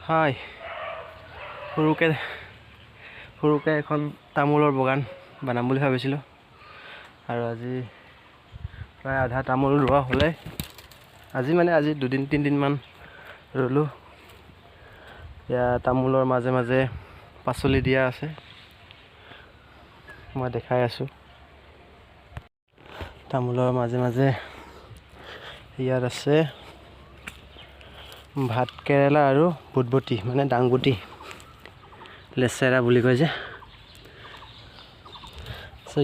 হাই সৰুকৈ এখন তামোলৰ বাগান বনাম বুলি ভাবিছিলোঁ আৰু আজি প্ৰায় আধা তামোল ৰোৱা হ'লে আজি দুদিন তিনিদিনমান ৰুলোঁ। এতিয়া তামোলৰ মাজে মাজে পাচলি দিয়া আছে, মই দেখাই আছোঁ। তামোলৰ মাজে মাজে ইয়াত আছে ভাত কেৰেলা আৰু বুটবুটি, মানে দাংবুটি, লেচেৰা বুলি কয় যে।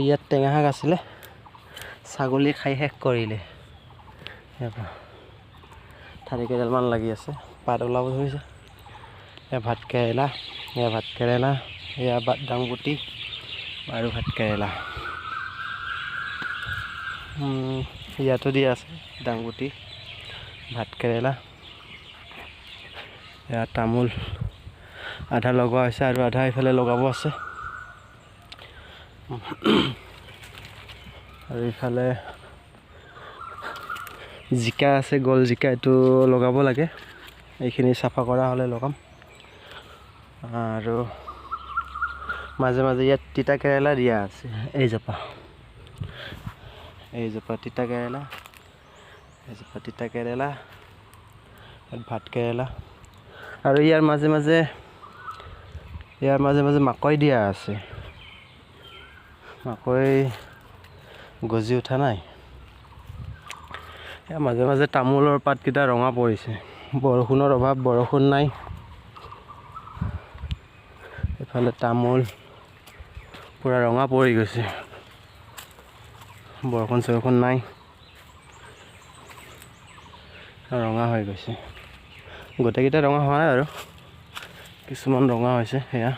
ইয়াত টেঙা শাক আছিলে, ছাগলী খাই শেষ কৰিলে। ঠাৰি কেইডালমান লাগি আছে, পাত ওলাব ধৰিছে। এয়া ভাত কেৰেলা, এয়া দাংবুটি আৰু ভাত কেৰেলা। ইয়াতো দিয়া আছে দাংবুটি, ভাত কেৰেলা। এয়া তামোল আধা লগোৱা হৈছে আৰু আধা ইফালে লগাব আছে। আৰু ইফালে জিকা আছে, গোল জিকা, এইটো লগাব লাগে। এইখিনি চাফা কৰা হ'লে লগাম। আৰু মাজে মাজে ইয়াত তিতা কেৰেলা দিয়া আছে, এইজোপা তিতা কেৰেলা, ভাত কেৰেলা। আৰু ইয়াৰ মাজে মাজে মাকৈ দিয়া আছে। মাকৈ গজি উঠা নাই। ইয়াৰ মাজে মাজে তামোলৰ পাতকেইটা ৰঙা পৰিছে, বৰষুণৰ অভাৱ, বৰষুণ নাই। এইফালে তামোল পূৰা ৰঙা পৰি গৈছে, বৰষুণ নাই, ৰঙা হৈ গৈছে। গোটেইকেইটা ৰঙা হোৱা নাই আৰু কিছুমান ৰঙা হৈছে। সেয়া